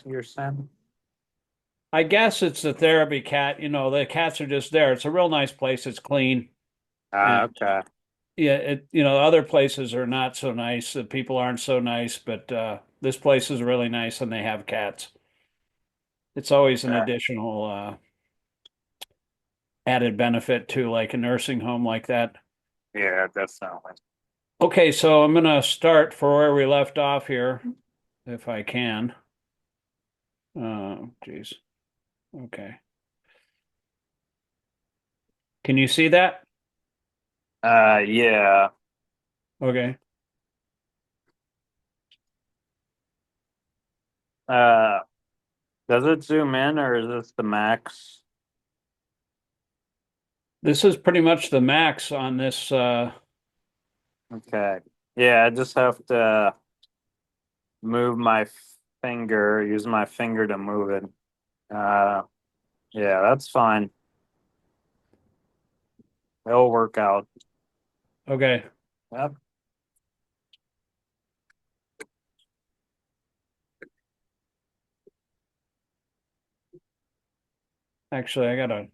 cat you're saying? I guess it's the therapy cat. The cats are just there. It's a real nice place. It's clean. And Okay. yeah, other places are not so nice. The people aren't so nice, but this place is really nice and they have cats. It's always an Okay. additional added benefit to like a nursing home like that. Yeah, definitely. Okay, so I'm gonna start for where we left off here, if I can. Geez. Okay. Can you see that? Yeah. Okay. Uh, does it zoom in or is this the max? This is pretty much the max on this. Okay. Yeah, I just have to move my finger, use my finger to move it. Uh, yeah, that's fine. It'll work out. Okay. Yep. Actually, I gotta.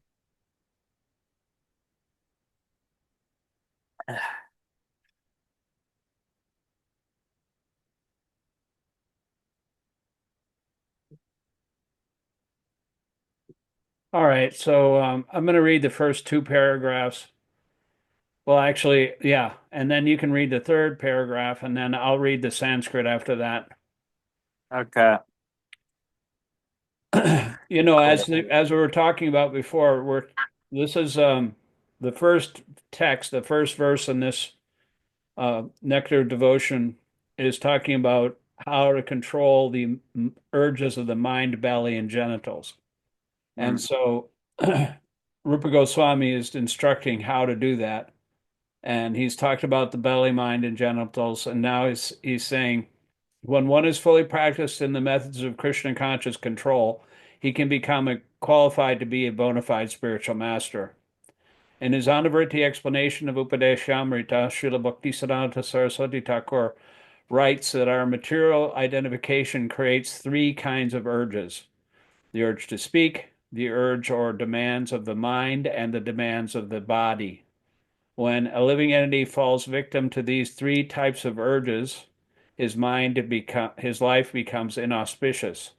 All right. So I'm gonna read the first two paragraphs. Well, actually, yeah, and then you can read the third paragraph, and then I'll read the Sanskrit after that. Okay. As Cool. as we were talking about before, this is the first text, the first verse in this Nectar of Devotion is talking about how to control the urges of the mind, belly, and genitals. And Mm. so Rupa Goswami is instructing how to do that. And he's talked about the belly, mind, and genitals. And now he's saying when one is fully practiced in the methods of Krishna conscious control, he can become qualified to be a bona fide spiritual master. In his Anavarti explanation of Upadeśāmṛta, Srila Bhaktisiddhanta Saraswati Thakur writes that our material identification creates three kinds of urges: the urge to speak, the urge or demands of the mind, and the demands of the body. When a living entity falls victim to these three types of urges, his life becomes inauspicious.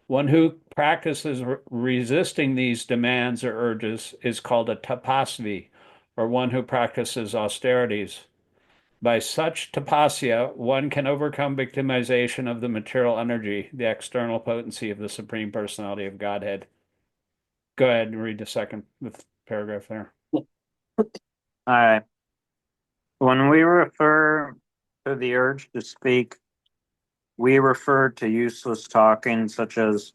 One who practices resisting these demands or urges is called a tapasvi, or one who practices austerities. By such tapasya, one can overcome victimization of the material energy, the external potency of the Supreme Personality of Godhead. Go ahead and read the paragraph there. All right. When we refer to the urge to speak, we refer to useless talking such as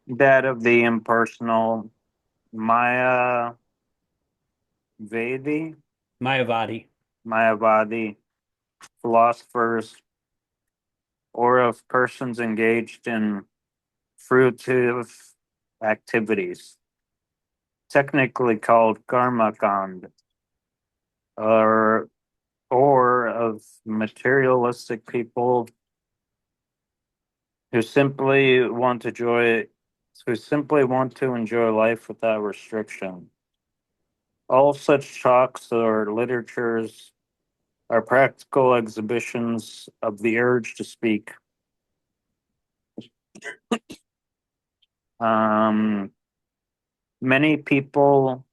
that of the impersonal Maya Vedi, Mayavadi. Mayavadi philosophers, or of persons engaged in fruitive activities, technically called karma kand, or of materialistic people who simply want to enjoy life without restriction. All such talks or literatures are practical exhibitions of the urge to speak. Um, Many people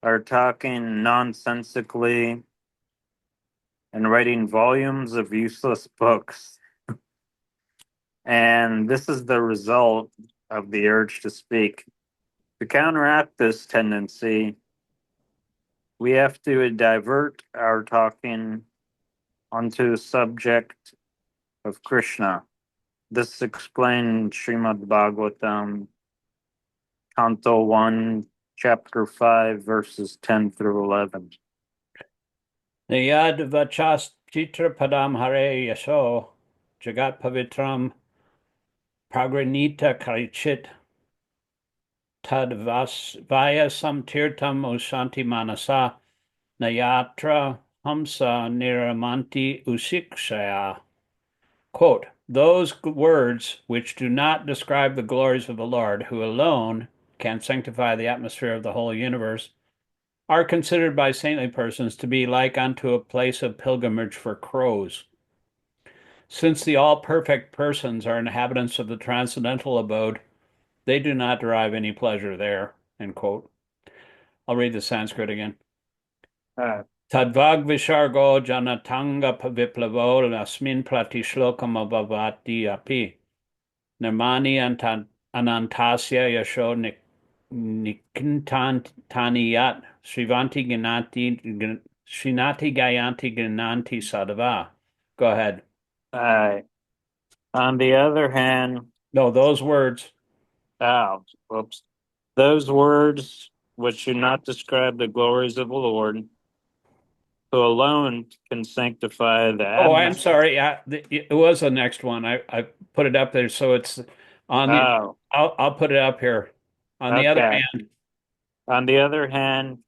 are talking nonsensically and writing volumes of useless books. And this is the result of the urge to speak. To counteract this tendency, we have to divert our talking onto the subject of Krishna. This is explained in Srimad Bhagavatam, Canto 1, Chapter 5, verses 10 through 11. Niyad vachas chitra padam hare yasho jagat pavitram pragranita karichit tad vaya samtirtam ushanti manasa nayatra hamsa niramanti usikshaya. Quote, Those words which do not describe the glories of the Lord, who alone can sanctify the atmosphere of the whole universe, are considered by saintly persons to be like unto a place of pilgrimage for crows. Since the all-perfect persons are inhabitants of the transcendental abode, they do not derive any pleasure there. End quote. I'll read the Sanskrit again. Uh, Tadvag vishargo janatanga viplavo asmin pratishlokam abhavati api. Nirmani anantasya yasho nikintantaniyat Srivanti Srinati Gayanti Gananti Sadhava. Go ahead. on the other hand, No, those words. whoops, those words which do not describe the glories of the Lord, who alone can sanctify the Oh, I'm atmosphere. sorry. Yeah, it was the next one. I put it up there, so it's on the. Oh, I'll put it up here. On the other okay. hand, On the other hand,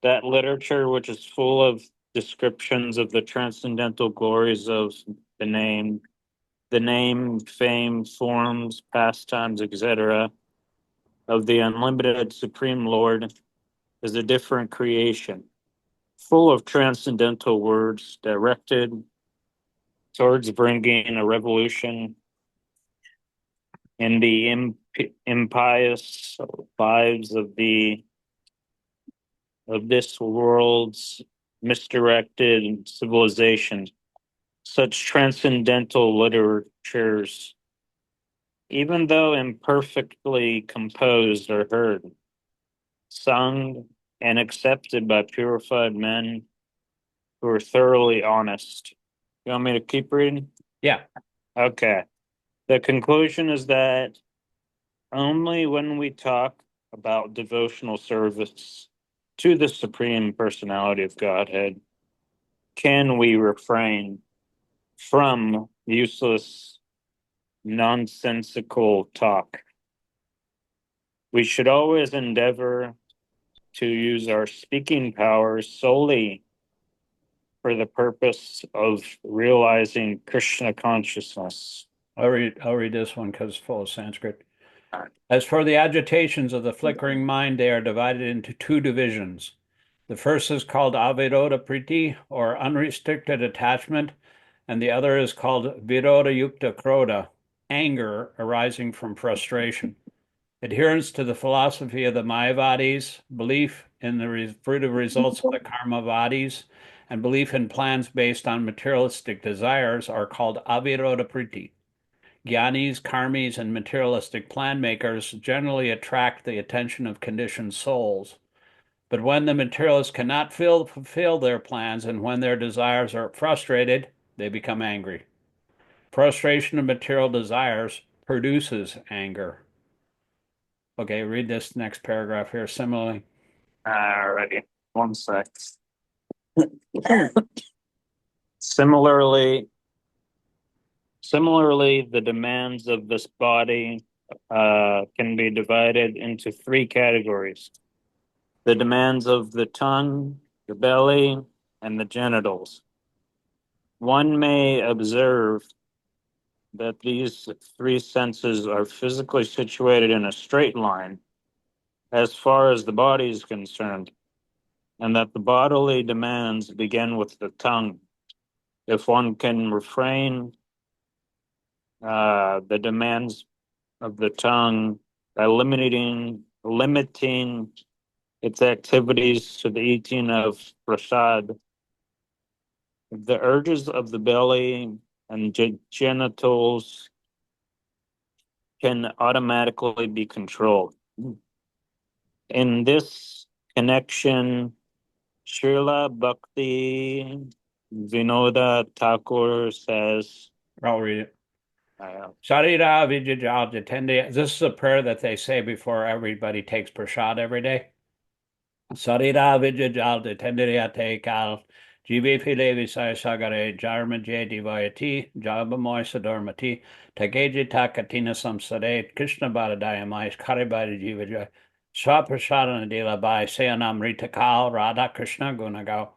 that literature which is full of descriptions of the transcendental glories of the name, fame, forms, pastimes, etc., of the unlimited Supreme Lord is a different creation, full of transcendental words directed towards bringing a revolution in the impious lives of this world's misdirected civilization. Such transcendental literatures, even though imperfectly composed, are heard, sung, and accepted by purified men who are thoroughly honest. You want me to keep reading? yeah. Okay. The conclusion is that only when we talk about devotional service to the Supreme Personality of Godhead can we refrain from useless, nonsensical talk. We should always endeavor to use our speaking powers solely for the purpose of realizing Krishna consciousness. I'll read this one because it's full of Sanskrit. As for the agitations of the flickering mind, they are divided into two divisions. The first is called aviroda priti, or unrestricted attachment, and the other is called viroda yukta krodha, anger arising from frustration. Adherence to the philosophy of the Mayavadis, belief in the fruitive results of the Karmavadis, and belief in plans based on materialistic desires are called aviroda priti. Gyanis, karmis, and materialistic plan makers generally attract the attention of conditioned souls. But when the materialists cannot fulfill their plans and when their desires are frustrated, they become angry. Frustration of material desires produces anger. Okay, read this next paragraph here. Similarly, Alrighty, one sec. Similarly, the demands of this body can be divided into three categories: the demands of the tongue, the belly, and the genitals. One may observe that these three senses are physically situated in a straight line as far as the body is concerned, and that the bodily demands begin with the tongue. If one can refrain the demands of the tongue by limiting its activities to the eating of prasad, the urges of the belly and genitals can automatically be controlled. In this connection, Srila Bhakti Vinoda Thakur says, I'll read it. uh, Sharira vijajal jatende. This is a prayer that they say before everybody takes prasad every day. Sarira vijajal jatendriyate kal. Jive file visaya sagare jarmaje divayati jabamoy sadormati tageji takatina samsade Krishna Bharadaya mais karibari jivaja swaprasadana dila by Sayanamrita kal Radha Krishna gunagao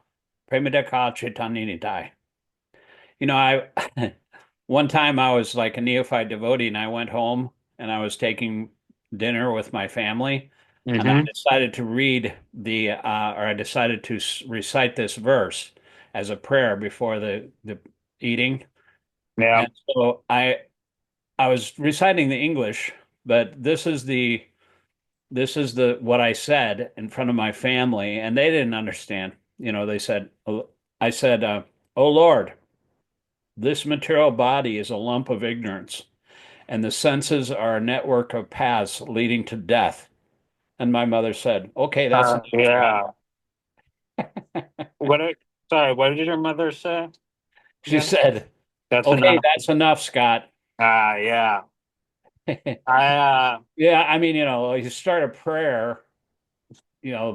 Premida kal Chaitanya Nitai. You know, I one time I was like a neophyte devotee and I went home and I was taking dinner with my family and I Mm-hmm. decided to read or I decided to recite this verse as a prayer before the eating. Yeah. And so I was reciting the English, but this is the what I said in front of my family, and they didn't understand. They said, I said, "Oh Lord, this material body is a lump of ignorance, and the senses are a network of paths leading to death." And my mother said, "Okay, that's enough, Scott." Yeah. What? Sorry. What did your mother say She again? said, That's "Okay, enough. that's enough, Scott." Yeah. I Yeah, I mean, you start a prayer,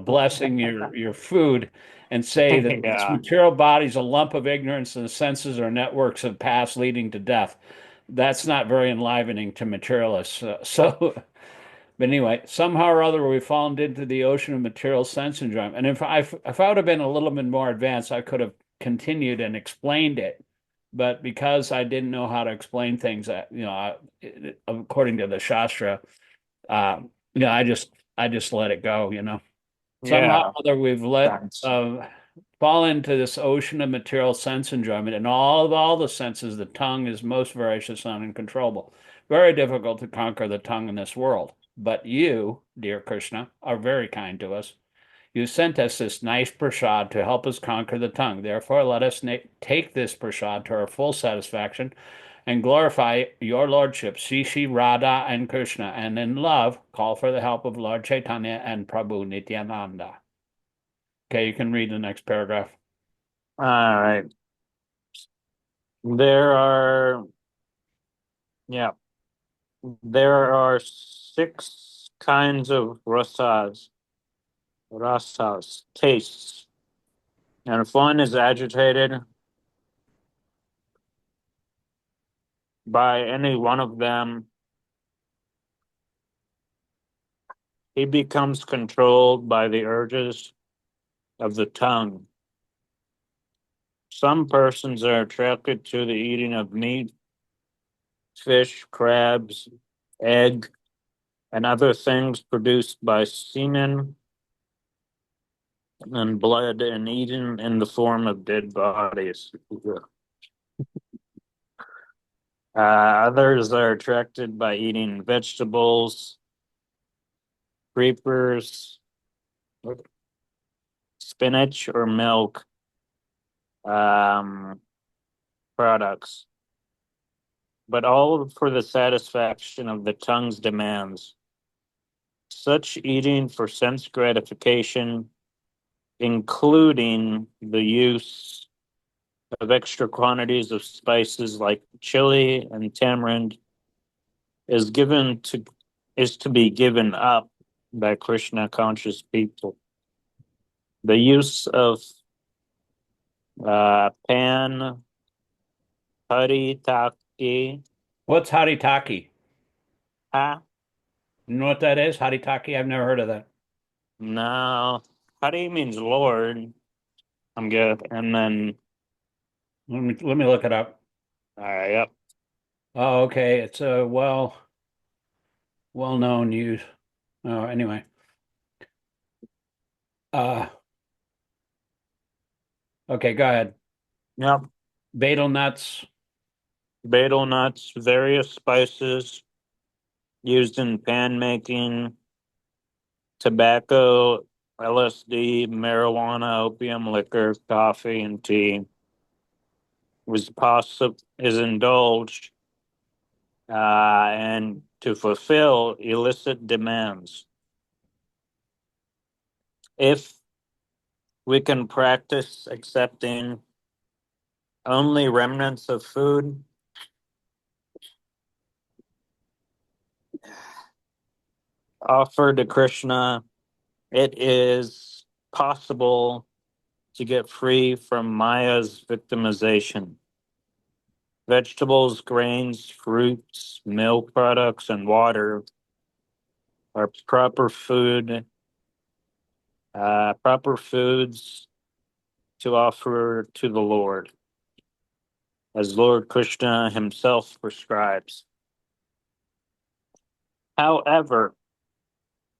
blessing your food and say that this yeah. material body is a lump of ignorance and the senses are networks of paths leading to death. That's not very enlivening to materialists. But anyway, somehow or other, we've fallen into the ocean of material sense enjoyment. And if I would have been a little bit more advanced, I could have continued and explained it. But because I didn't know how to explain things, according to the Shastra, uh, I just let it go. Somehow Yeah. or other, we've let Thanks. fall into this ocean of material sense enjoyment, and all the senses, the tongue is most voracious and uncontrollable. Very difficult to conquer the tongue in this world. But you, dear Krishna, are very kind to us. You sent us this nice prasad to help us conquer the tongue. Therefore, let us take this prasad to our full satisfaction and glorify your lordship, Sri Sri Radha and Krishna, and in love call for the help of Lord Chaitanya and Prabhu Nityananda. Okay, you can read the next paragraph. All right. There are, yeah, there are six kinds of tastes. And if one is agitated by any one of them, he becomes controlled by the urges of the tongue. Some persons are attracted to the eating of meat, fish, crabs, egg, and other things produced by semen and blood and eaten in the form of dead bodies. Others are attracted by eating vegetables, creepers, spinach, or milk um, products, but all for the satisfaction of the tongue's demands. Such eating for sense gratification, including the use of extra quantities of spices like chili and tamarind, is given to is to be given up by Krishna conscious people. The use of pan haritaki What's haritaki? ha You know what that is? Haritaki? I've never heard of that. no hari means Lord. I'm good. And then Let me look it up. yep. Oh, okay. It's a well-known use. Oh, anyway. Uh, okay, go ahead. Yep. Betel nuts. Betel nuts, various spices used in pan making, tobacco, LSD, marijuana, opium, liquor, coffee, and tea is indulged and to fulfill illicit demands. If we can practice accepting only remnants of food, offered to Krishna, it is possible to get free from Maya's victimization. Vegetables, grains, fruits, milk products, and water are proper foods to offer to the Lord. as Lord Krishna himself prescribes. However,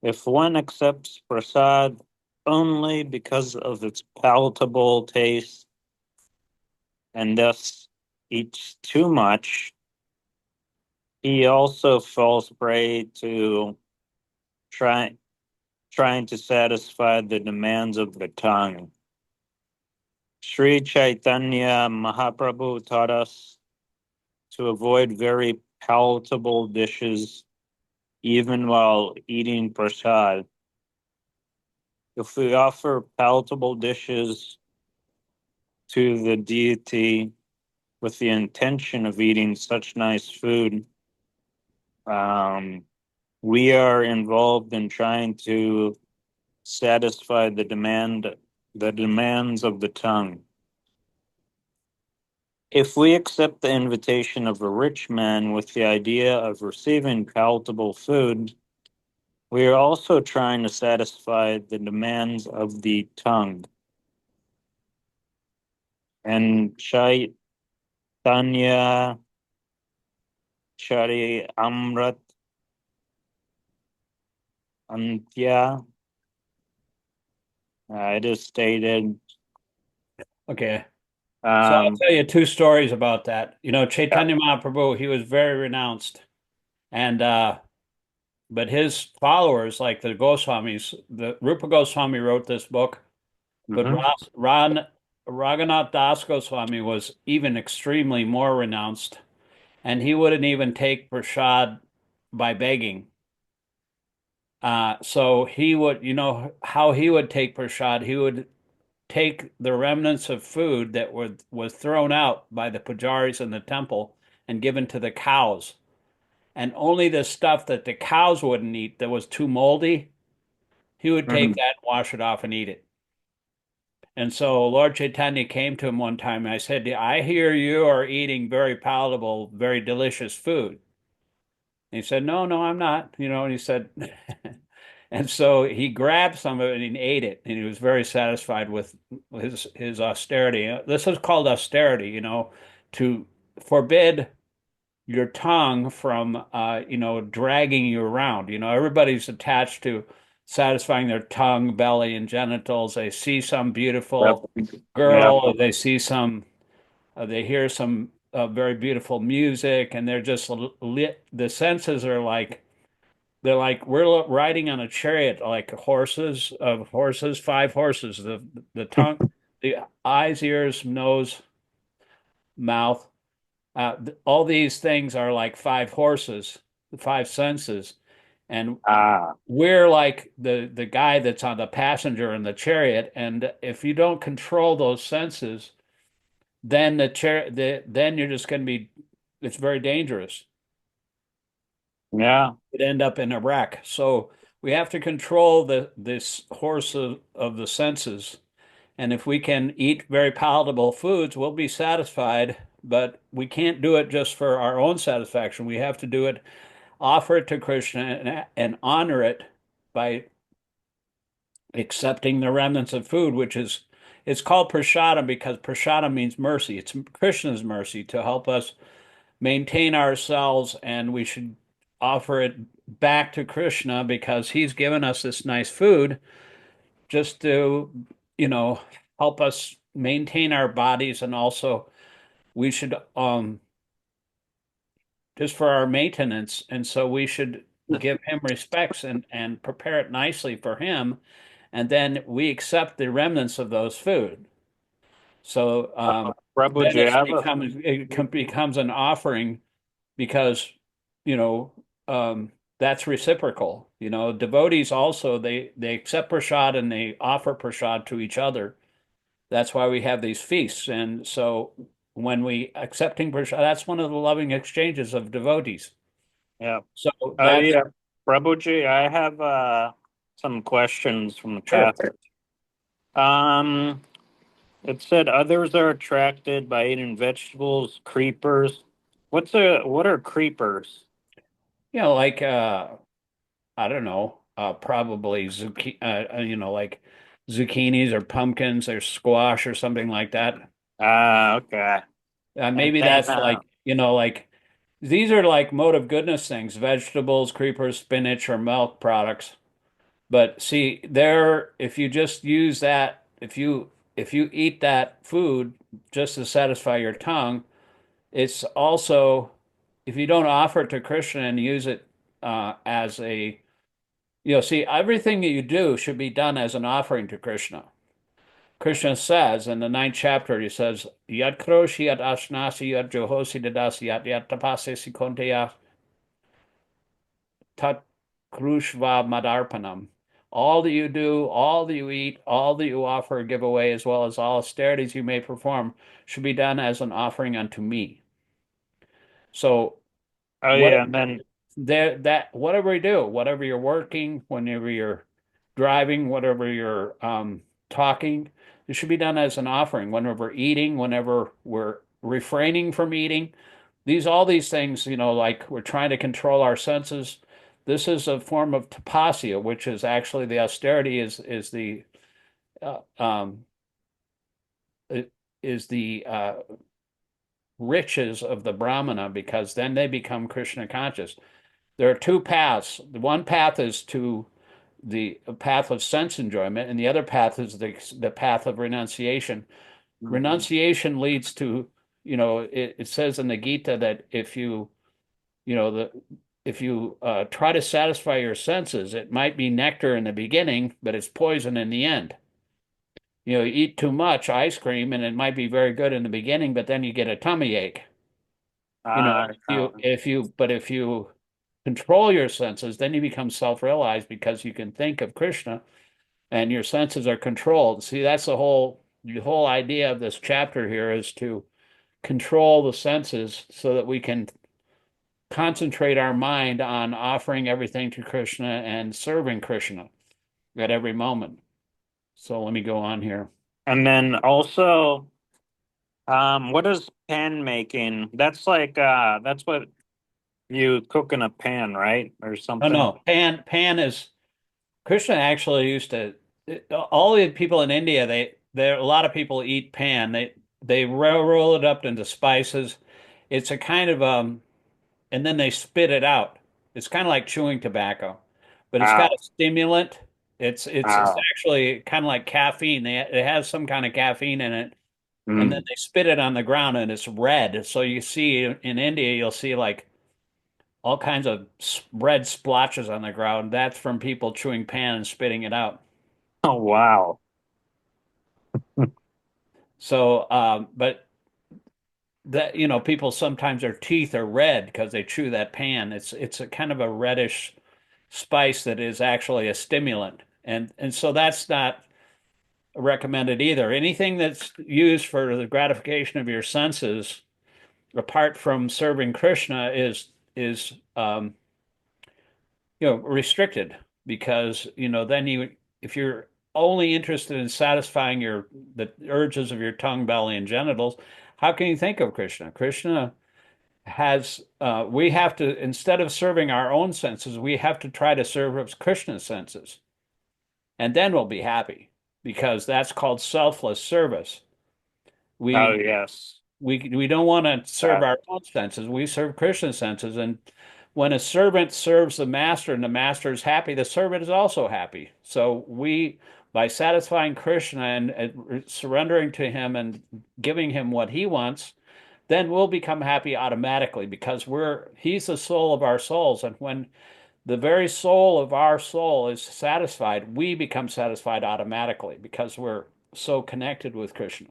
if one accepts prasad only because of its palatable taste and thus eats too much, he also falls prey to try, trying to satisfy the demands of the tongue. Sri Chaitanya Mahaprabhu taught us to avoid very palatable dishes even while eating prasad. If we offer palatable dishes to the deity with the intention of eating such nice food, we are involved in trying to satisfy the demands of the tongue. If we accept the invitation of a rich man with the idea of receiving palatable food, we are also trying to satisfy the demands of the tongue. And Chaitanya Chari Amrat Antya, it is stated. Okay. So I'll tell you two stories about that. You know, Yeah. Chaitanya Mahaprabhu, he was very renounced. And but his followers, like the Goswāmīs, the Rūpa Gosvāmī wrote this book, but Mhm. Raghunath Das Goswami was even extremely more renounced, and he wouldn't even take prasad by begging. So he would, you know, how he would take prasad, he would take the remnants of food that was thrown out by the pujaris in the temple and given to the cows. And only the stuff that the cows wouldn't eat that was too moldy, he would take Mhm. that, wash it off, and eat it. And so Lord Chaitanya came to him one time and I said, I hear you are eating very palatable, very delicious food. And he said, No, no, I'm not. You know, and he said, and so he grabbed some of it and he ate it, and he was very satisfied with his austerity. This is called austerity, you know, to forbid your tongue from you know, dragging you around. You know, everybody's attached to satisfying their tongue, belly, and genitals. They see some Yep. beautiful Yeah. girl, or they see some, they hear some very beautiful music, and they're just lit. The senses are like, they're like we're riding on a chariot, like horses, five horses. The tongue, the eyes, ears, nose, mouth. All these things are like five horses, the five senses, and Ah. we're like the guy that's on the passenger in the chariot. And if you don't control those senses, then then you're just going to be, it's very dangerous. Yeah. You'd end up in a wreck. So we have to control this horse of the senses. And if we can eat very palatable foods, we'll be satisfied, but we can't do it just for our own satisfaction. We have to do it, offer it to Krishna, and honor it by accepting the remnants of food, which is, it's called prasadam because prasadam means mercy. It's Krishna's mercy to help us maintain ourselves, and we should offer it back to Krishna because he's given us this nice food just to, you know, help us maintain our bodies, and also we should just for our maintenance. And so we should give him respects and prepare it nicely for him, and then we accept the remnants of those food. So then Prabhuji, I have a it becomes an offering because, you know, that's reciprocal. You know, devotees also, they accept prasad and they offer prasad to each other. That's why we have these feasts. And so when we accepting prasad, that's one of the loving exchanges of devotees. yeah. So that's Yeah. Prabhuji, I have some questions from the sure. traffic. Um, it said others are attracted by eating vegetables, creepers. What are creepers? You know, like I don't know, probably you know, like zucchinis or pumpkins or squash or something like that. Ah, okay. And Maybe then, that's like, like these are like mode of goodness things, vegetables, creepers, spinach, or milk products. But see, there, if you just use that, if you eat that food just to satisfy your tongue, it's also, if you don't offer it to Krishna and use it as a, see, everything that you do should be done as an offering to Krishna. Krishna says in the ninth chapter, he says, Yat kroshi yat ashnasi yat johosi dadasi yat tapasesi konteya tat krushva madarpanam. All that you do, all that you eat, all that you offer or give away, as well as all austerities you may perform, should be done as an offering unto me. So oh what yeah, and then, that whatever you do, whatever you're working, whenever you're driving, whatever you're talking, it should be done as an offering. Whenever we're eating, whenever we're refraining from eating, all these things, like we're trying to control our senses. This is a form of tapasya, which is actually the austerity is the uh, um, is the riches of the Brahmana, because then they become Krishna conscious. There are two paths. The one path is to the path of sense enjoyment, and the other path is the path of renunciation. Mhm. Renunciation leads to, it says in the Gita that if you try to satisfy your senses, it might be nectar in the beginning, but it's poison in the end. You eat too much ice cream, and it might be very good in the beginning, but then you get a tummy ache. uh, If you control your senses, then you become self-realized because you can think of Krishna and your senses are controlled. See, that's the whole idea of this chapter here is to control the senses so that we can concentrate our mind on offering everything to Krishna and serving Krishna at every moment. So let me go on here. and then also, what is pan making? That's like, that's what you cook in a pan, right? Or Oh something. no, pan is Krishna actually used to. All the people in India, a lot of people eat pan. They roll it up into spices. It's a kind of and then they spit it out. It's kind of like chewing tobacco, but it's got a Wow. stimulant. It's Wow. actually kind of like caffeine. It has some kind of caffeine in it, and then Mm. they spit it on the ground and it's red. So you see in India, you'll see like all kinds of red splotches on the ground. That's from people chewing pan and spitting it out. Oh, wow. So, but that, people sometimes their teeth are red because they chew that pan. It's a kind of a reddish spice that is actually a stimulant. And so that's not recommended either. Anything that's used for the gratification of your senses, apart from serving Krishna, is restricted, because then if you're only interested in satisfying the urges of your tongue, belly, and genitals, how can you think of Krishna? Krishna has we have to, instead of serving our own senses, we have to try to serve Krishna's senses, and then we'll be happy, because that's called selfless service. Oh, We yes. we don't want to serve Uh, our own senses. We serve Krishna's senses. And when a servant serves the master and the master is happy, the servant is also happy. So by satisfying Krishna and surrendering to him and giving him what he wants, then we'll become happy automatically, because he's the soul of our souls. And when the very soul of our soul is satisfied, we become satisfied automatically, because we're so connected with Krishna.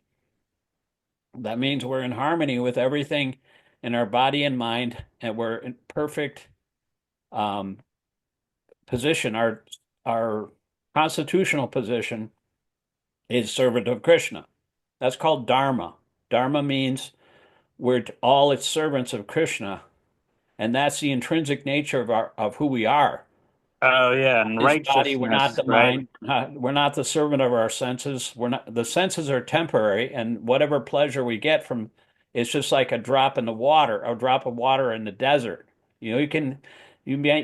That means we're in harmony with everything in our body and mind, and we're in perfect um, position. Our constitutional position is servant of Krishna. That's called Dharma. Dharma means we're all its servants of Krishna, and that's the intrinsic nature of who we are. oh, yeah. And This body, we're not righteousness, the right? mind, we're not the servant of our senses. We're not, the senses are temporary, and whatever pleasure we get from, it's just like a drop in the water, a drop of water in the desert. You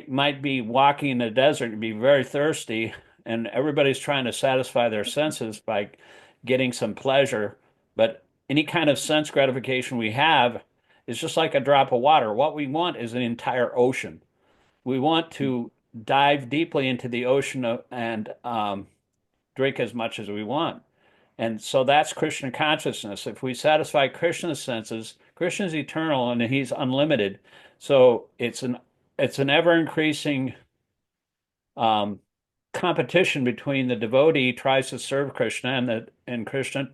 might be walking in the desert and be very thirsty, and everybody's trying to satisfy their senses by getting some pleasure. But any kind of sense gratification we have is just like a drop of water. What we want is an entire ocean. We want to dive deeply into the ocean and drink as much as we want. And so that's Krishna consciousness. If we satisfy Krishna's senses, Krishna's eternal and he's unlimited. So it's an ever increasing um, competition between the devotee tries to serve Krishna and Krishna,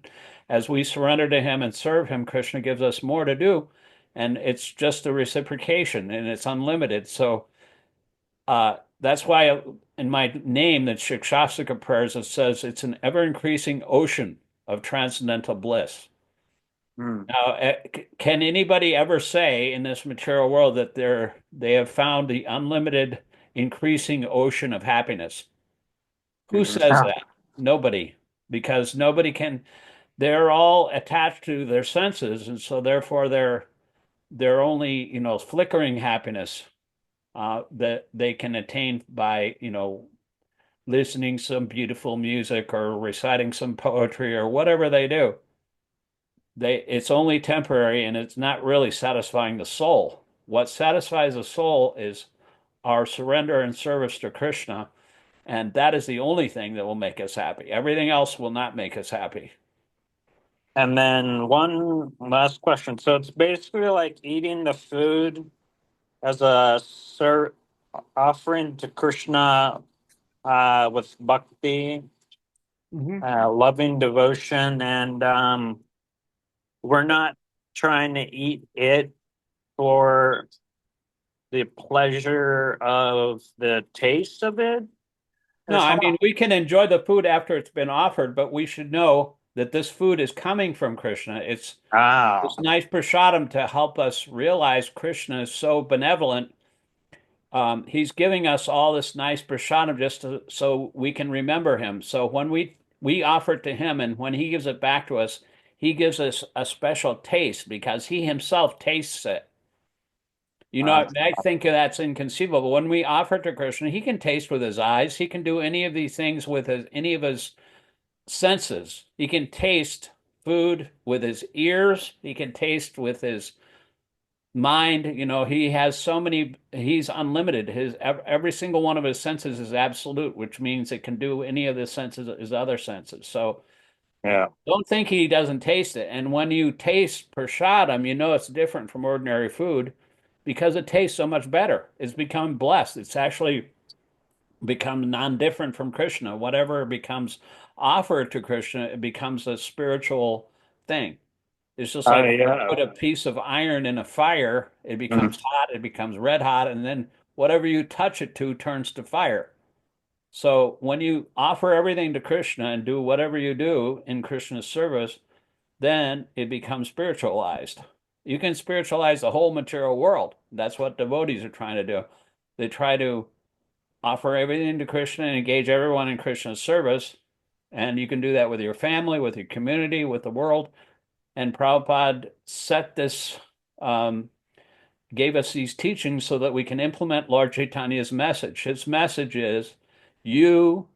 as we surrender to him and serve him, Krishna gives us more to do, and it's just a reciprocation and it's unlimited. So that's why in my name, the Shikshastika prayers, it says it's an ever increasing ocean of transcendental bliss. Mm. Now, can anybody ever say in this material world that they have found the unlimited increasing ocean of happiness? Who says Yeah. that? Nobody, because nobody can. They're all attached to their senses, and so therefore they're only flickering happiness that they can attain by listening some beautiful music or reciting some poetry or whatever they do. It's only temporary and it's not really satisfying the soul. What satisfies the soul is our surrender and service to Krishna, and that is the only thing that will make us happy. Everything else will not make us happy. And then one last question. So it's basically like eating the food as a offering to Krishna with bhakti, Mhm. loving devotion, and we're not trying to eat it for the pleasure of the taste of it or No, I something. mean, we can enjoy the food after it's been offered, but we should know that this food is coming from Krishna. Ah, It's nice prasadam to help us realize Krishna is so benevolent. He's giving us all this nice prasadam so we can remember him. So when we offer it to him and when he gives it back to us, he gives us a special taste because he himself tastes it. uh, I think that's inconceivable. But when we offer to Krishna, he can taste with his eyes. He can do any of these things with any of his senses. He can taste food with his ears. He can taste with his mind. He has so many, he's unlimited. Every single one of his senses is absolute, which means it can do any of the senses, his other senses. So yeah. don't think he doesn't taste it. And when you taste prasadam, you know it's different from ordinary food because it tastes so much better. It's become blessed. It's actually become non-different from Krishna. Whatever becomes offered to Krishna, it becomes a spiritual thing. It's just Oh, like when you yeah. put a piece of iron in a fire, it Mm. becomes hot, it becomes red hot, and then whatever you touch it to turns to fire. So when you offer everything to Krishna and do whatever you do in Krishna's service, then it becomes spiritualized. You can spiritualize the whole material world. That's what devotees are trying to do. They try to offer everything to Krishna and engage everyone in Krishna's service. And you can do that with your family, with your community, with the world. And Prabhupada um, gave us these teachings so that we can implement Lord Chaitanya's message. His message is you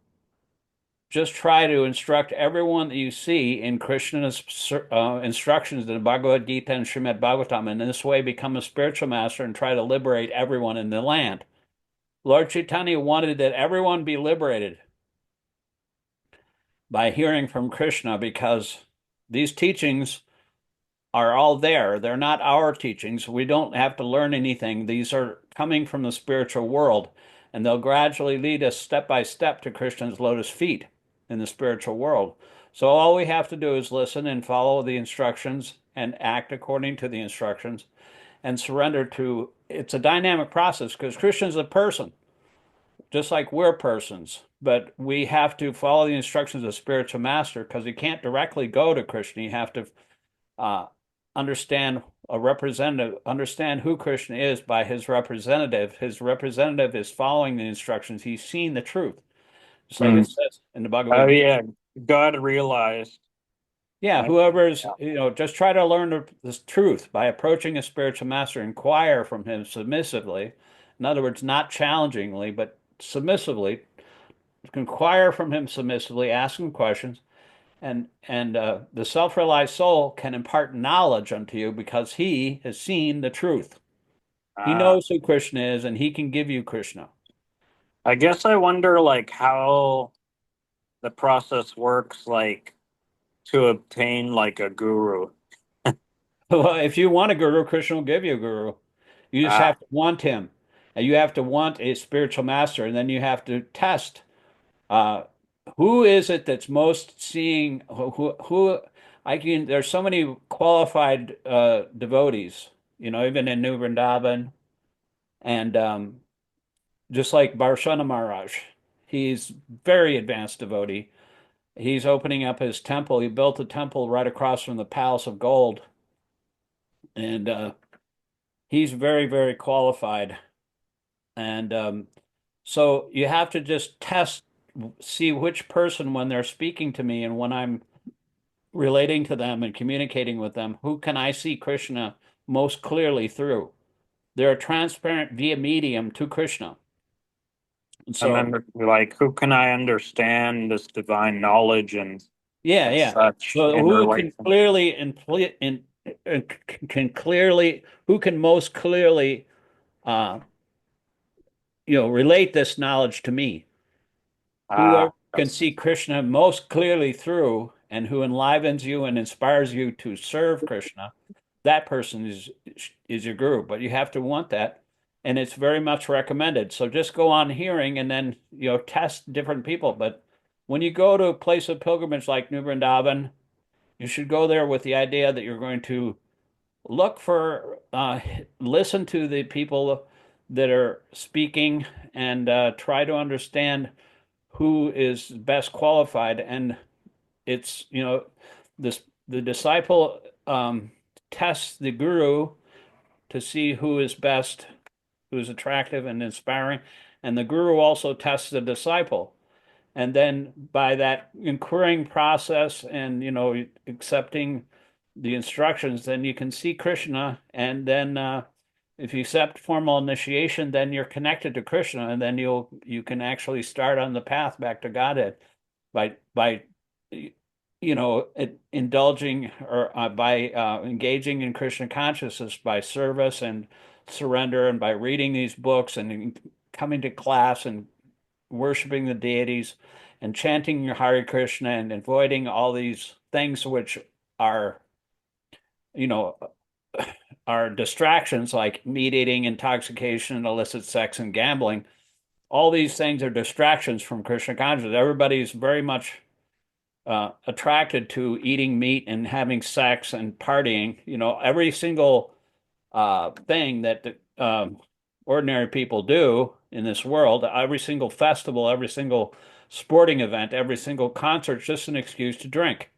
just try to instruct everyone that you see in Krishna's instructions in the Bhagavad Gita and Srimad Bhagavatam, and in this way become a spiritual master and try to liberate everyone in the land. Lord Chaitanya wanted that everyone be liberated by hearing from Krishna because these teachings are all there. They're not our teachings. We don't have to learn anything. These are coming from the spiritual world, and they'll gradually lead us step by step to Krishna's lotus feet in the spiritual world. So all we have to do is listen and follow the instructions and act according to the instructions and surrender to it's a dynamic process because Krishna's a person, just like we're persons. But we have to follow the instructions of the spiritual master because you can't directly go to Krishna. You have to uh, understand a representative, understand who Krishna is by his representative. His representative is following the instructions. He's seen the truth, just like it Mm. says in the Oh, Bhagavad Gita. yeah. God realized. Yeah, I, whoever's, just try to learn this truth by approaching a spiritual master, inquire from him submissively. In other words, not challengingly, but submissively. Inquire from him submissively, ask him questions, And the self-realized soul can impart knowledge unto you because he has seen the truth. He Ah, knows who Krishna is, and he can give you Krishna. I guess I wonder like how the process works, like to obtain like a guru. Well, if you want a guru, Krishna will give you a guru. You just Ah, have to want him, and you have to want a spiritual master, and then you have to test uh, who is it that's most seeing who I can. There's so many qualified devotees, even in New Vrindavan, and just like Barshana Maharaj, he's very advanced devotee. He's opening up his temple. He built a temple right across from the Palace of Gold, and he's very, very qualified. And so you have to just test, see which person, when they're speaking to me and when I'm relating to them and communicating with them, who can I see Krishna most clearly through? They're a transparent via medium to Krishna. And and so, then like who can I understand this divine knowledge yeah, and yeah. such So in who can relation? clearly can clearly who can most clearly uh relate this knowledge to me? Whoever Ah, can see Krishna most clearly through and who enlivens you and inspires you to serve Krishna, that person is your guru. But you have to want that, and it's very much recommended. So just go on hearing and then test different people. But when you go to a place of pilgrimage like New Vrindavan, you should go there with the idea that you're going to look for listen to the people that are speaking and try to understand who is best qualified. And it's, this the disciple tests the guru to see who is best, who's attractive and inspiring, and the guru also tests the disciple. And then by that inquiring process and accepting the instructions, then you can see Krishna. And then if you accept formal initiation, then you're connected to Krishna, and then you can actually start on the path back to Godhead by indulging or by engaging in Krishna consciousness by service and surrender, and by reading these books and coming to class and worshiping the deities and chanting your Hare Krishna and avoiding all these things which are, you know, are distractions like meat eating, intoxication, illicit sex, and gambling. All these things are distractions from Krishna consciousness. Everybody's very much attracted to eating meat and having sex and partying. Every single thing that ordinary people do in this world, every single festival, every single sporting event, every single concert, is just an excuse to drink.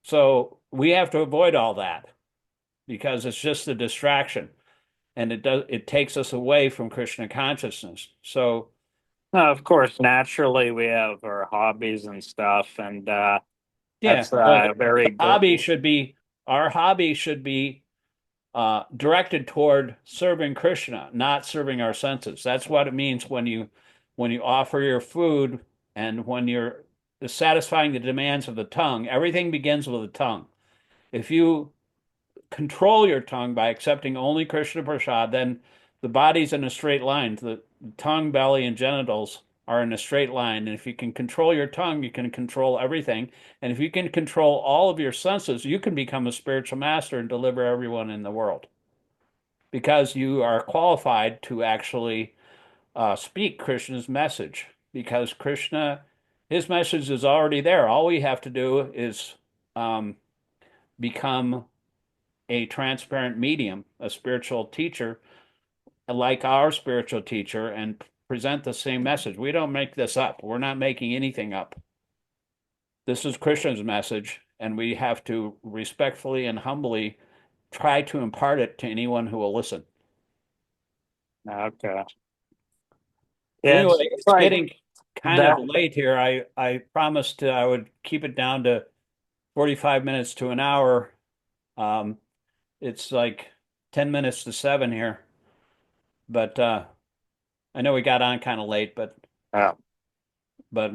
So we have to avoid all that because it's just a distraction, and it takes us away from Krishna consciousness. So no, of course, naturally we have our hobbies and stuff, and yeah, that's but very the good. hobby should be our hobby should be directed toward serving Krishna, not serving our senses. That's what it means when you offer your food and when you're satisfying the demands of the tongue. Everything begins with the tongue. If you control your tongue by accepting only Krishna prasad, then the body's in a straight line. The tongue, belly, and genitals are in a straight line. And if you can control your tongue, you can control everything. And if you can control all of your senses, you can become a spiritual master and deliver everyone in the world because you are qualified to actually speak Krishna's message. Because Krishna, his message is already there. All we have to do is um, become a transparent medium, a spiritual teacher like our spiritual teacher, and present the same message. We don't make this up. We're not making anything up. This is Krishna's message, and we have to respectfully and humbly try to impart it to anyone who will listen. Okay. Yeah, Anyway, it's it's like getting kind of that. late here. I promised I would keep it down to 45 minutes to an hour. Um, it's like 10 minutes to 7 here, but I know we got on kind of late, but Uh, but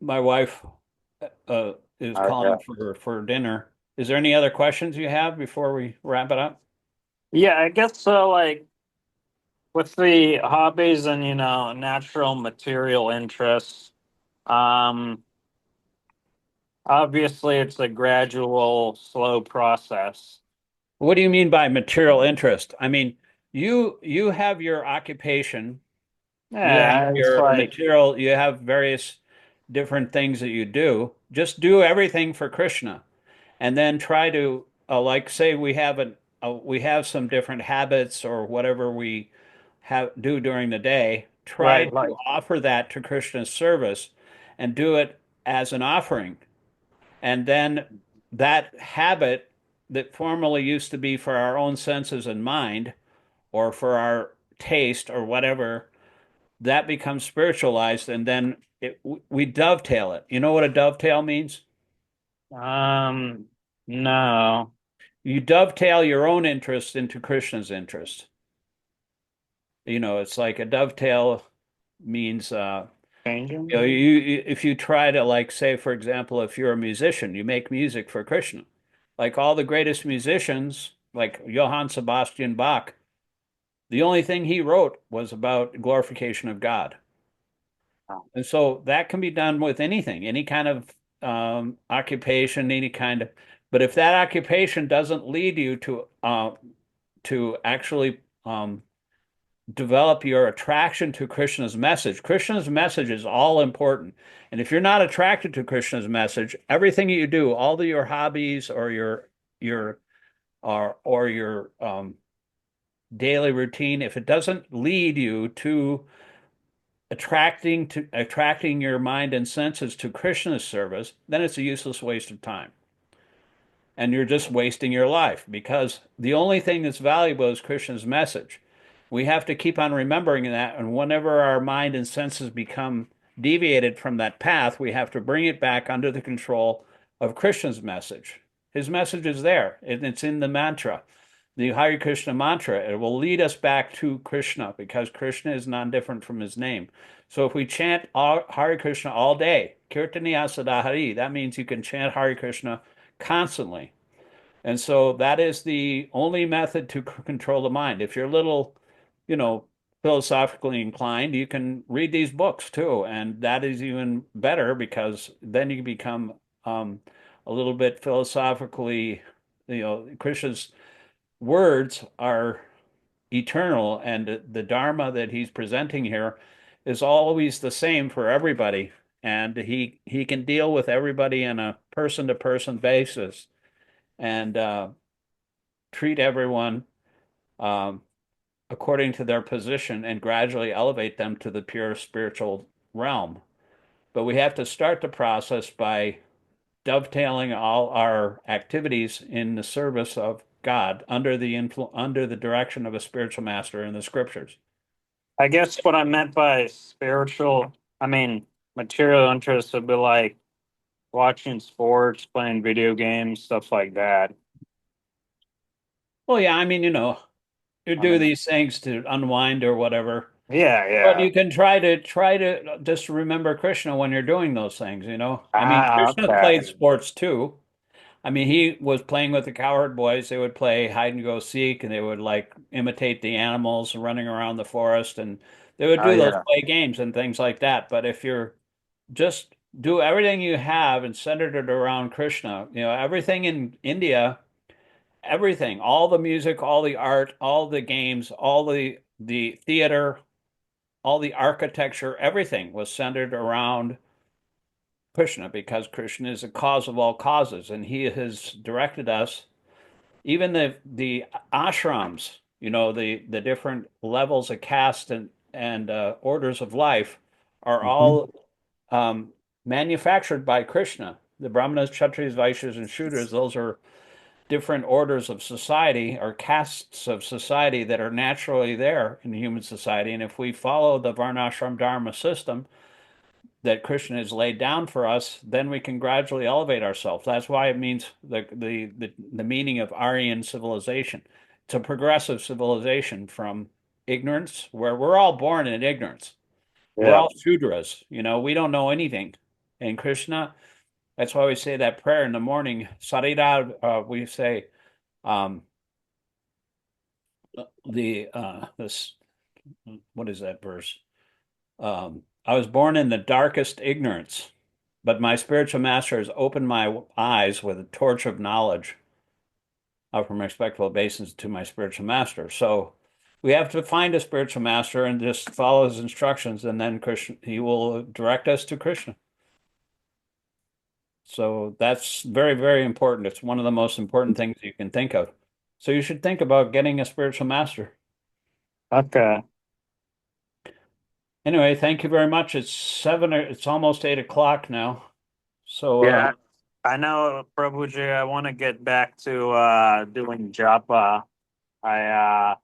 my wife is Okay. calling for dinner. Is there any other questions you have before we wrap it up? Yeah, I guess so. Like with the hobbies and natural material interests, um, obviously it's a gradual, slow process. What do you mean by material interest? I mean, you have your occupation, you have Yeah, it's your like material, you have various different things that you do. Just do everything for Krishna, and then try to like say we have some different habits or whatever we have do during the day. Try right, to like offer that to Krishna's service, and do it as an offering. And then that habit that formerly used to be for our own senses and mind, or for our taste or whatever, that becomes spiritualized, and then we dovetail it. You know what a dovetail means? um, no, You dovetail your own interest into Krishna's interest. It's like a dovetail means changing. if you try to, like, say, for example, if you're a musician, you make music for Krishna. Like all the greatest musicians, like Johann Sebastian Bach, the only thing he wrote was about glorification of God. And so that can be done with anything, any kind of occupation, any kind of. But if that occupation doesn't lead you to actually develop your attraction to Krishna's message is all important. And if you're not attracted to Krishna's message, everything you do, all of your hobbies or your or your daily routine, if it doesn't lead you to attracting your mind and senses to Krishna's service, then it's a useless waste of time. And you're just wasting your life, because the only thing that's valuable is Krishna's message. We have to keep on remembering that. And whenever our mind and senses become deviated from that path, we have to bring it back under the control of Krishna's message. His message is there, and it's in the mantra, the Hare Krishna mantra. It will lead us back to Krishna, because Krishna is non different from his name. So if we chant Hare Krishna all day, Kirtaniya Sadahari, that means you can chant Hare Krishna constantly. And so that is the only method to control the mind. If you're a little, you know, philosophically inclined, you can read these books too. And that is even better, because then you become a little bit philosophically, Krishna's words are eternal, and the Dharma that he's presenting here is always the same for everybody. And he can deal with everybody on a person to person basis, and treat everyone um, according to their position, and gradually elevate them to the pure spiritual realm. But we have to start the process by dovetailing all our activities in the service of God, under the direction of a spiritual master in the scriptures. I guess what I meant by spiritual, I mean, material interests would be like watching sports, playing video games, stuff like that. Well, yeah, I mean, you I do mean, these things to unwind or whatever. yeah, But yeah. you can try to just remember Krishna when you're doing those things. I mean, Ah, Krishna played okay. sports too. I mean, he was playing with the cowherd boys. They would play hide and go seek, and they would like imitate the animals running around the forest, and they would Oh, do those yeah. play games and things like that. But if you're just do everything you have and centered it around Krishna, everything in India, everything, all the music, all the art, all the games, all the theater, all the architecture, everything was centered around Krishna, because Krishna is the cause of all causes, and he has directed us. Even the ashrams, the different levels of caste and orders of life, are Hmm. all manufactured by Krishna. The Brahmanas, Kshatriyas, Vaishyas, and Shudras, those are different orders of society, or castes of society, that are naturally there in human society. And if we follow the Varnashram Dharma system that Krishna has laid down for us, then we can gradually elevate ourselves. That's why it means the meaning of Aryan civilization. It's a progressive civilization from ignorance, where we're all born in ignorance. We're Yeah. all Shudras, we don't know anything. And Krishna That's why we say that prayer in the morning. Sarira, we say um, this. What is that verse? I was born in the darkest ignorance, but my spiritual master has opened my eyes with a torch of knowledge from respectful obeisance to my spiritual master. So we have to find a spiritual master and just follow his instructions, and then Krishna, he will direct us to Krishna. So that's very, very important. It's one of the most important things you can think of. So you should think about getting a spiritual master. Okay. Anyway, thank you very much. It's almost 8 o'clock now. So Yeah, I know, Prabhuji, I want to get back to doing japa. I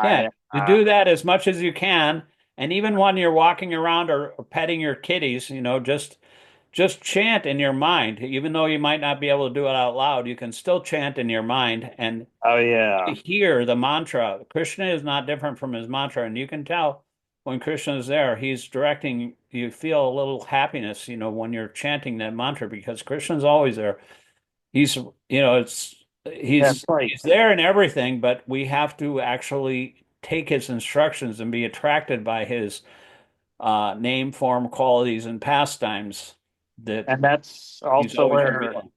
yeah, I you do that as much as you can. And even when you're walking around or petting your kitties, just chant in your mind. Even though you might not be able to do it out loud, you can still chant in your mind and oh yeah. hear the mantra. Krishna is not different from his mantra, and you can tell when Krishna is there, he's directing. You feel a little happiness, when you're chanting that mantra because Krishna's always there. He's, it's Yeah, it's like he's there in everything, but we have to actually take his instructions and be attracted by his name, form, qualities, and pastimes that and that's he's also always where revealing.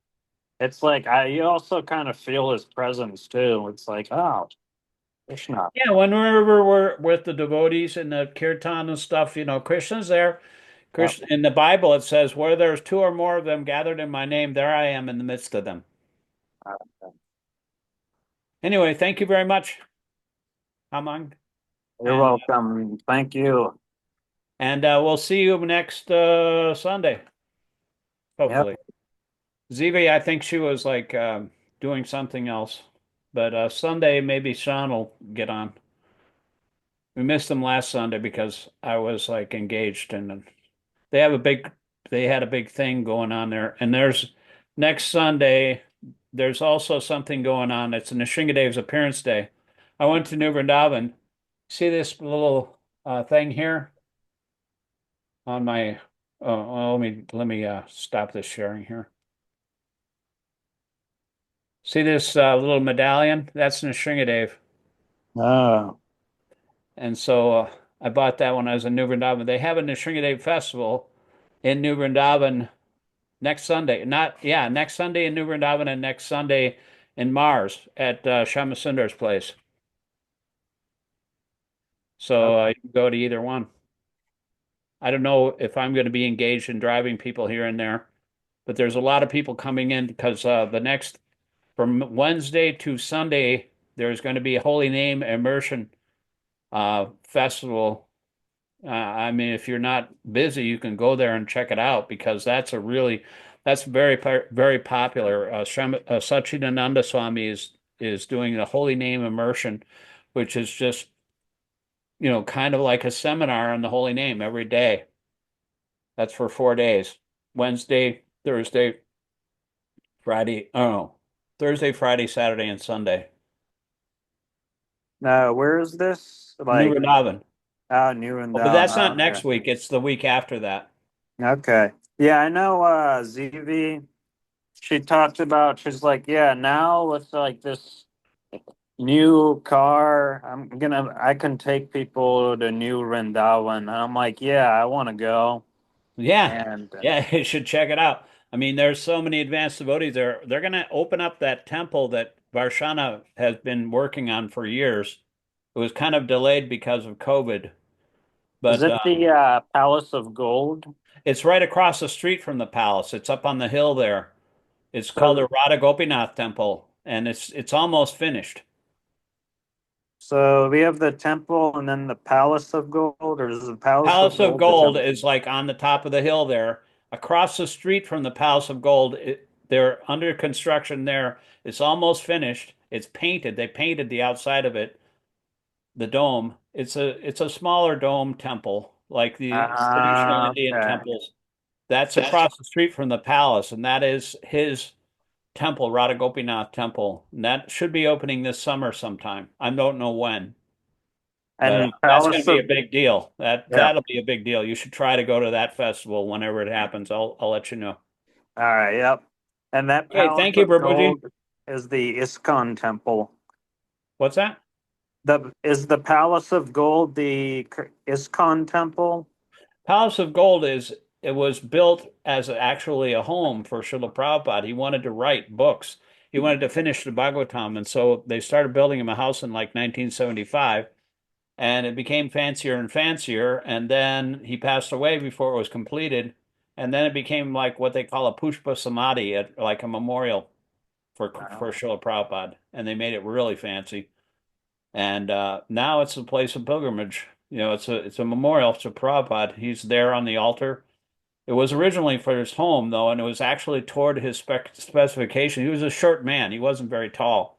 it's like you also kind of feel his presence too. It's like, oh, Krishna. Yeah, whenever we're with the devotees and the kirtan and stuff, Krishna's there. Yep. Krishna, in the Bible, it says, where there's two or more of them gathered in my name, there I am in the midst of them. Anyway, thank you very much, Hamang. You're And welcome. Thank you. we'll see you next Sunday, Yep. hopefully. Zivi, I think she was like doing something else. But Sunday, maybe Sean will get on. We missed them last Sunday because I was like engaged and they have a big they had a big thing going on there. And there's next Sunday, there's also something going on. It's Nishingadev's appearance day. I went to New Vrindavan. See this little thing here on my well, let me stop this sharing here. See this little medallion? That's Nishingadev. Oh. And so I bought that when I was in New Vrindavan. They have a Nishingadev festival in New Vrindavan next Sunday. Next Sunday in New Vrindavan and next Sunday in Mars at Shama Sundar's place. So you can go to either one. I don't know if I'm going to be engaged in driving people here and there, but there's a lot of people coming in because from Wednesday to Sunday, there's going to be a Holy Name Immersion festival. I mean, if you're not busy, you can go there and check it out because that's very popular. Satchidananda Swami is doing the Holy Name Immersion, which is just kind of like a seminar on the Holy Name every day. That's for 4 days: Wednesday, Thursday, Friday. Oh no, Thursday, Friday, Saturday, and Sunday. No, where is this? New Like, Vrindavan. New and Oh, but down. that's not next week. It's the week after that. Okay. Yeah, I know ZV, she talked about, she's like, yeah, now with like this new car, I can take people to New Vrindavan. And I'm like, yeah, I want to go. Yeah, And yeah, you should check it out. I mean, there's so many advanced devotees there. They're going to open up that temple that Varshana has been working on for years. It was kind of delayed because of COVID, is but it the Palace of Gold? it's right across the street from the palace. It's up on the hill there. It's called the So, Radha Gopinath Temple, and it's almost finished. so we have the temple and then the Palace of Gold, or is the Palace of Palace of Gold the Gold temple? is like on the top of the hill there. Across the street from the Palace of Gold, they're under construction there. It's almost finished. It's painted. They painted the outside of it, the dome. It's a smaller dome temple, like the traditional Indian Okay. temples. That's across the street from the palace, and that is his temple, Radha Gopinath Temple. And that should be opening this summer sometime. I don't know when. But And that's going to Palace be a of, big deal. yeah. That'll be a big deal. You should try to go to that festival whenever it happens. I'll let you know. All right, yep. And that Okay, palace thank you, of Prabhuji. gold is the ISKCON temple. What's that? The palace of gold the ISKCON temple? Palace of Gold is it was built as actually a home for Srila Prabhupada. He wanted to write books. He wanted to finish the Bhagavatam, and so they started building him a house in like 1975, and it became fancier and fancier. And then he passed away before it was completed, and then it became like what they call a Pushpa Samadhi, like a memorial for Oh. Srila Prabhupada, and they made it really fancy. And now it's a place of pilgrimage. You know, it's a memorial to Prabhupada. He's there on the altar. It was originally for his home, though, and it was actually toward his specification. He was a short man. He wasn't very tall.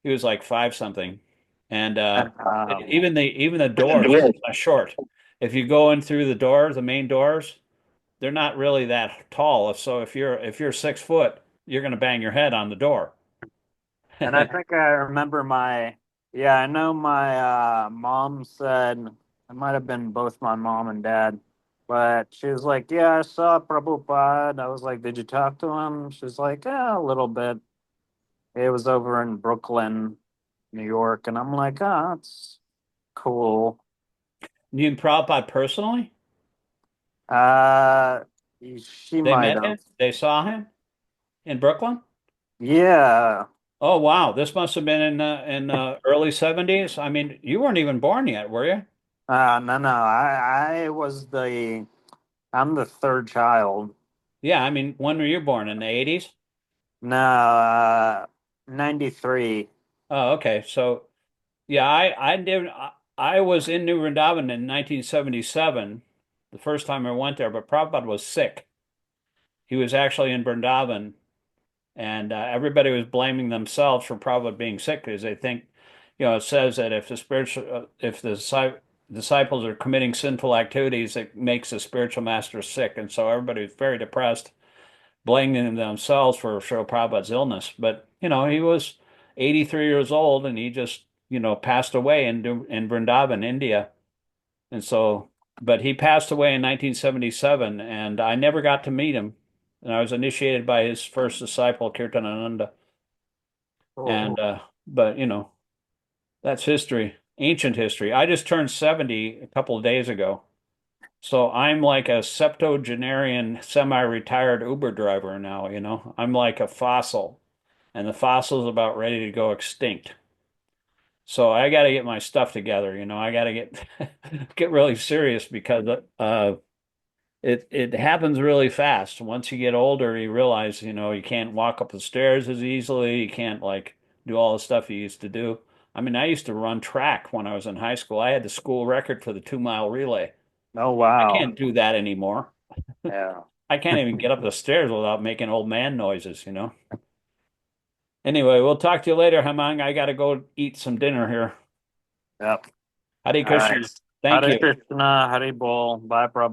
He was like five something, and Um, even the doors are short. If you go in through the door, the main doors, they're not really that tall. So if you're 6 foot, you're going to bang your head on the door. and I think I remember yeah, I know my mom said, it might have been both my mom and dad, but she was like, yeah, I saw Prabhupada. I was like, did you talk to him? She's like, yeah, a little bit. It was over in Brooklyn, New York. And I'm like, oh, that's cool. You and Prabhupada personally? Uh, she They might met have. him? They saw him in Brooklyn? Yeah. Oh wow, this must have been in early 70s. I mean, you weren't even born yet, were you? No, no. I'm the third child. Yeah, I mean, when were you born? In the 80s? No, 93. Oh, okay. So yeah, I was in New Vrindavan in 1977, the first time I went there, but Prabhupada was sick. He was actually in Vrindavan, and everybody was blaming themselves for Prabhupada being sick because they think, it says that if the disciples are committing sinful activities, it makes the spiritual master sick, and so everybody was very depressed, blaming themselves for Srila Prabhupada's illness. But he was 83 years old, and he just passed away in Vrindavan, India, and so. But he passed away in 1977, and I never got to meet him. And I was initiated by his first disciple, Kirtanananda. Oh, And but that's history, ancient history. I just turned 70 a couple of days ago. So I'm like a septuagenarian, semi-retired Uber driver now. I'm like a fossil, and the fossil's about ready to go extinct. So I got to get my stuff together. I got to get get really serious because it happens really fast. Once you get older, you realize, you can't walk up the stairs as easily. You can't like do all the stuff you used to do. I mean, I used to run track when I was in high school. I had the school record for the 2 mile relay. oh I wow. can't do that anymore. Yeah. I can't even get up the stairs without making old man noises. Anyway, we'll talk to you later, Hemang. I got to go eat some dinner here. Yep. Hare All right. Krishna. Thank Hare you. Krishna, Hare Bol. Bye, Prabhu.